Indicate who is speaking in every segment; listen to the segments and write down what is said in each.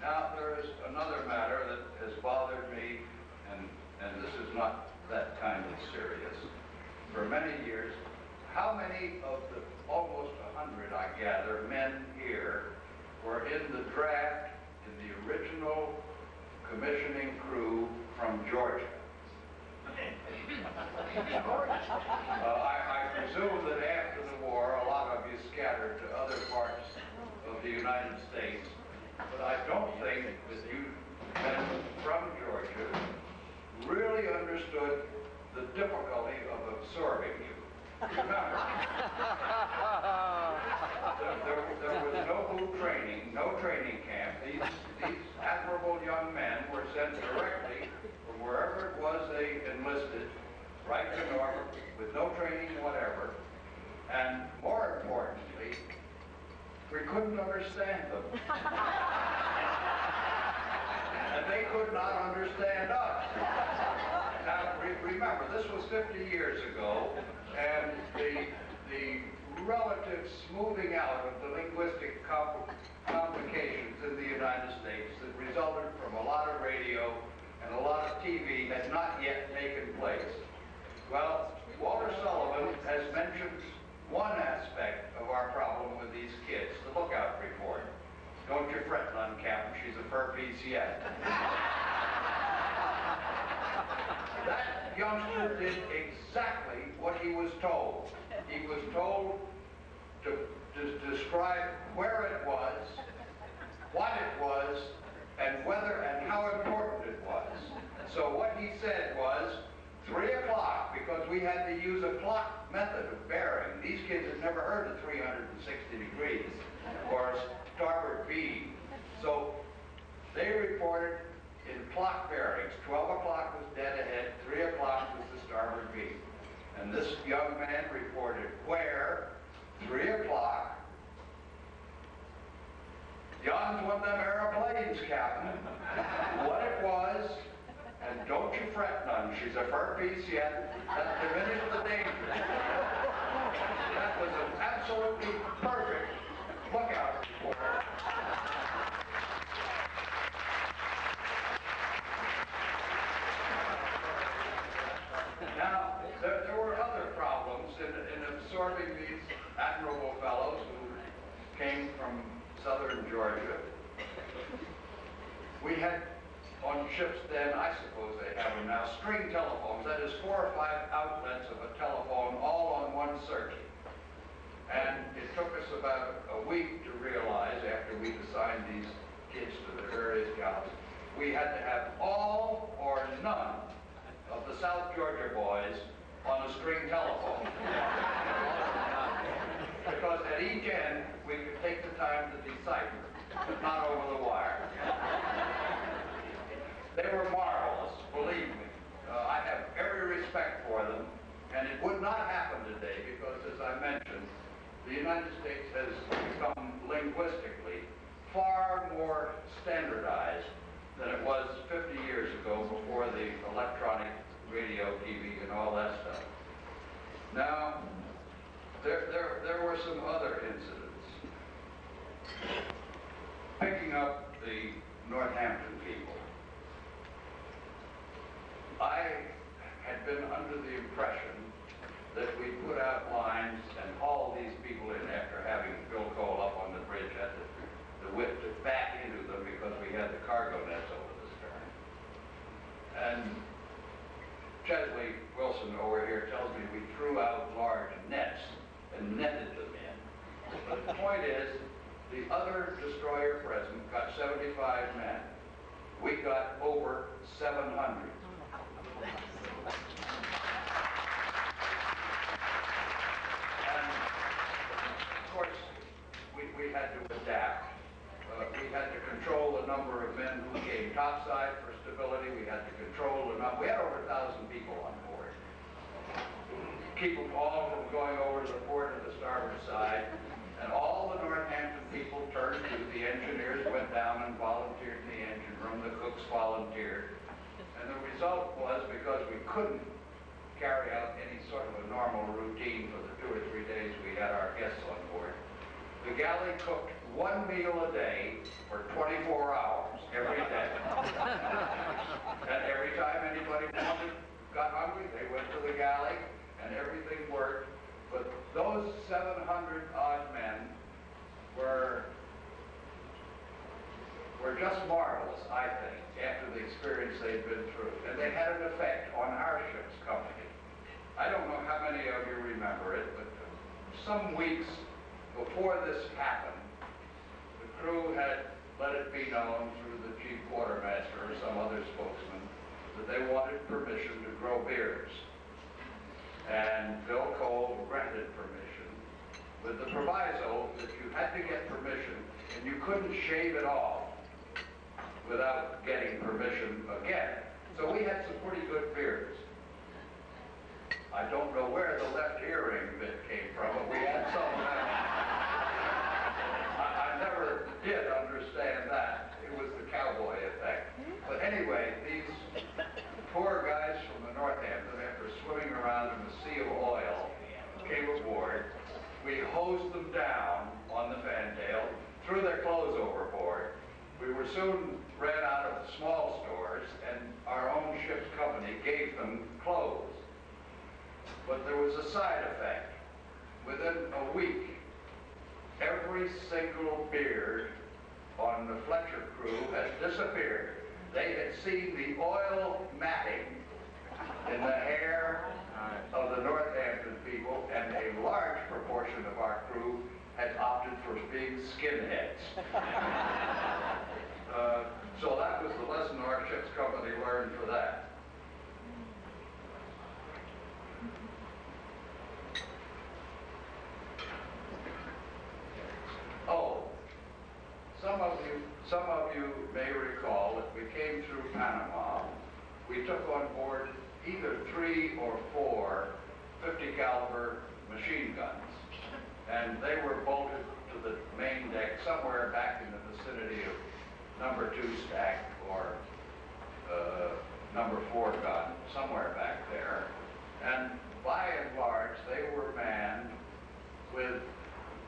Speaker 1: Now, there is another matter that has bothered me, and this is not that kind of serious. For many years, how many of the almost 100, I gather, men here were in the draft in the original commissioning crew from Georgia? I presume that after the war, a lot of you scattered to other parts of the United States, but I don't think that you men from Georgia really understood the difficulty of absorbing you. Remember, there was no boot training, no training camp. These admirable young men were sent directly from wherever it was they enlisted, right to Norfolk, with no training whatever. And more importantly, we couldn't understand them. And they could not understand us. Now, remember, this was 50 years ago, and the relative smoothing out of the linguistic complications in the United States that resulted from a lot of radio and a lot of TV had not yet taken place. Well, Walter Sullivan has mentioned one aspect of our problem with these kids, the lookout report. Don't you fret, none, Captain, she's a fur piece yet. That youngster did exactly what he was told. He was told to describe where it was, what it was, and whether and how important it was. So what he said was 3 o'clock, because we had to use a clock method of bearing. These kids had never heard of 360 degrees or starboard beam. So they reported in clock bearings. 12 o'clock was dead ahead, 3 o'clock was the starboard beam. And this young man reported where, 3 o'clock, yon's one of them airplanes, Captain. What it was, and don't you fret none, she's a fur piece yet, that diminished the danger. That was an absolutely perfect lookout report. Now, there were other problems in absorbing these admirable fellows who came from southern Georgia. We had on ships then, I suppose they have them now, string telephones. That is 4 or 5 outlets of a telephone all on one circuit. And it took us about a week to realize, after we'd assigned these kids to their various jobs, we had to have all or none of the South Georgia boys on a string telephone. Because at each end, we could take the time to decipher, but not over the wire. They were marvelous, believe me. I have every respect for them, and it would not happen today because, as I mentioned, the United States has become linguistically far more standardized than it was 50 years ago before the electronic radio, TV, and all that stuff. Now, there were some other incidents. Picking up the Northampton people, I had been under the impression that we put out lines and haul these people in after having Bill Cole up on the bridge at the whip to back into them because we had the cargo nets over the stern. And Chesley Wilson over here tells me we threw out large nets and netted them in. But the point is, the other destroyer present got 75 men. We got over 700. And of course, we had to adapt. We had to control the number of men who came topside for stability. We had to control the number. We had over 1,000 people on board. Keep them all from going over to the port of the starboard side. And all the Northampton people turned to. The engineers went down and volunteered in the engine room. The cooks volunteered. And the result was, because we couldn't carry out any sort of a normal routine for the 2 or 3 days we had our guests on board, the galley cooked 1 meal a day for 24 hours. were just marvelous, I think, after the experience they'd been through. And they had an effect on our ship's company. I don't know how many of you remember it, but some weeks before this happened, the crew had let it be known through the chief quartermaster or some other spokesman that they wanted permission to grow beards. And Bill Cole granted permission with the proviso that you had to get permission and you couldn't shave it off without getting permission again. So we had some pretty good beards. I don't know where the left earring bit came from, but we had some. I never did understand that. It was the cowboy effect. But anyway, these poor guys from the Northampton, after swimming around in the sea of oil, came aboard. We hosed them down on the fantail, threw their clothes overboard. We were soon ran out of the small stores, and our own ship's company gave them clothes. But there was a side effect. Within a week, every single beard on the Fletcher crew had disappeared. They had seen the oil matting in the hair of the Northampton people, and a large proportion of our crew had opted for being skinheads. So that was the lesson our ship's company learned for that. Oh, some of you may recall that we came through Panama. We took on board either 3 or 4 50 caliber machine guns, and they were bolted to the main deck somewhere back in the vicinity of number 2 stack or number 4 gun, somewhere back there. And by and large, they were manned with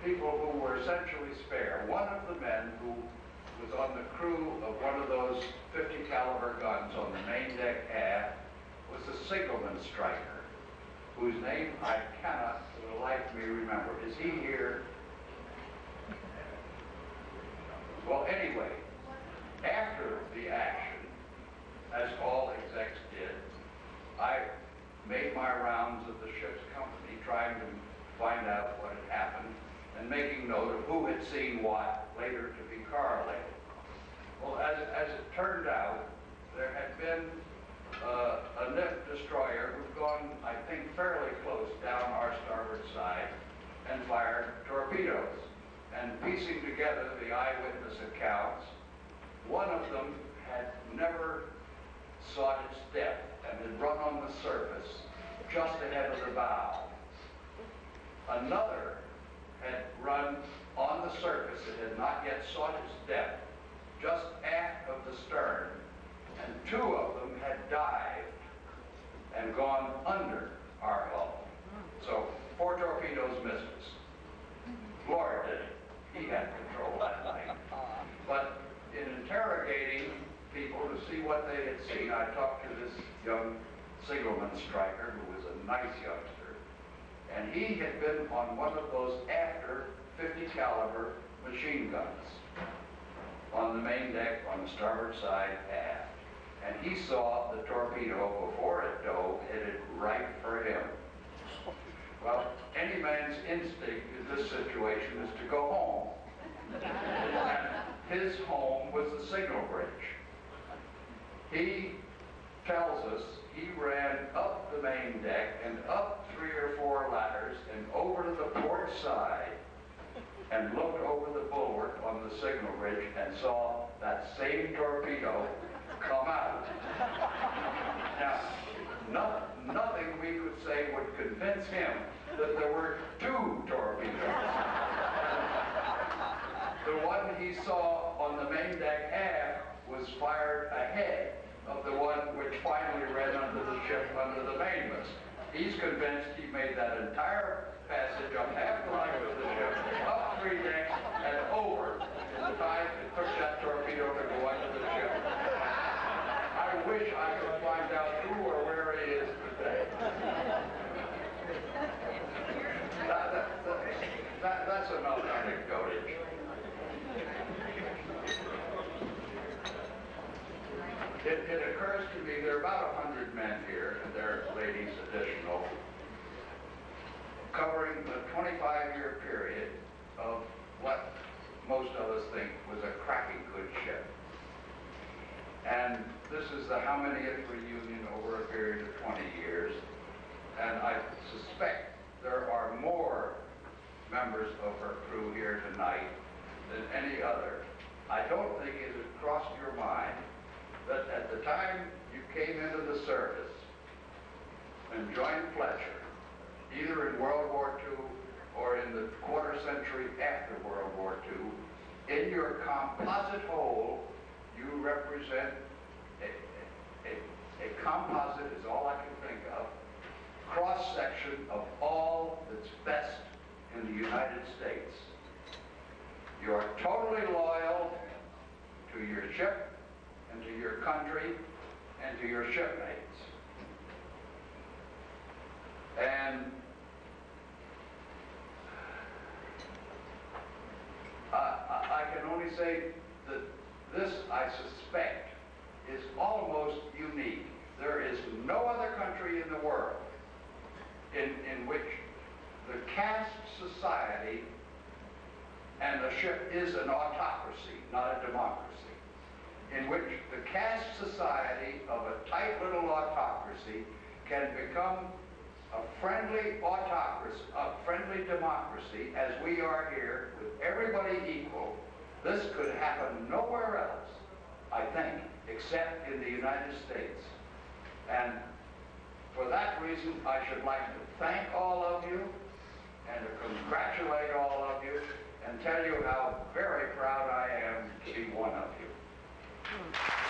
Speaker 1: people who were essentially spare. One of the men who was on the crew of one of those 50 caliber guns on the main deck aft was a signalman striker, whose name I cannot for the life of me remember. Is he here? Well, anyway, after the action, as all execs did, I made my rounds of the ship's company, trying to find out what had happened and making note of who had seen what, later to be correlated. Well, as it turned out, there had been a NIF destroyer who'd gone, I think, fairly close down our starboard side and fired torpedoes. And piecing together the eyewitness accounts, one of them had never sought its depth and had run on the surface just ahead of the bow. Another had run on the surface, it had not yet sought its depth, just aft of the stern, and 2 of them had dived and gone under our hull. So 4 torpedoes missed us. Lord did it. He had control that night. But in interrogating people to see what they had seen, I talked to this young signalman striker who was a nice youngster, and he had been on one of those after 50 caliber machine guns on the main deck on the starboard side aft. And he saw the torpedo before it dove headed right for him. Well, any man's instinct in this situation is to go home. And his home was the signal bridge. He tells us he ran up the main deck and up 3 or 4 ladders and over to the port side and looked over the bulwark on the signal bridge and saw that same torpedo come out. Now, nothing we could say would convince him that there were 2 torpedoes. The one he saw on the main deck aft was fired ahead of the one which finally ran under the ship under the mainmast. He's convinced he made that entire passage up half the length of the ship, up 3 decks, and over in the time it took that torpedo to go under the ship. I wish I could find out who or where he is today. That's enough anecdotage. it occurs to me there are about 100 men here, and there are ladies additional, covering the 25-year period of what most of us think was a cracking good ship. And this is the how many-th reunion over a period of 20 years. And I suspect there are more members of her crew here tonight than any other. I don't think it has crossed your mind that at the time you came into the service and joined Fletcher, either in World War II or in the quarter century after World War II, in your composite whole, you represent a composite is all I can think of, cross-section of all that's best in the United States. You are totally loyal to your ship and to your country and to your shipmates. And I can only say that this, I suspect, is almost unique. There is no other country in the world in which the caste society, and the ship is an autocracy, not a democracy, in which the caste society of a tight little autocracy can become a friendly autocracy, a friendly democracy, as we are here, with everybody equal. This could happen nowhere else, I think, except in the United States. And for that reason, I should like to thank all of you and to congratulate all of you and tell you how very proud I am to be one of you.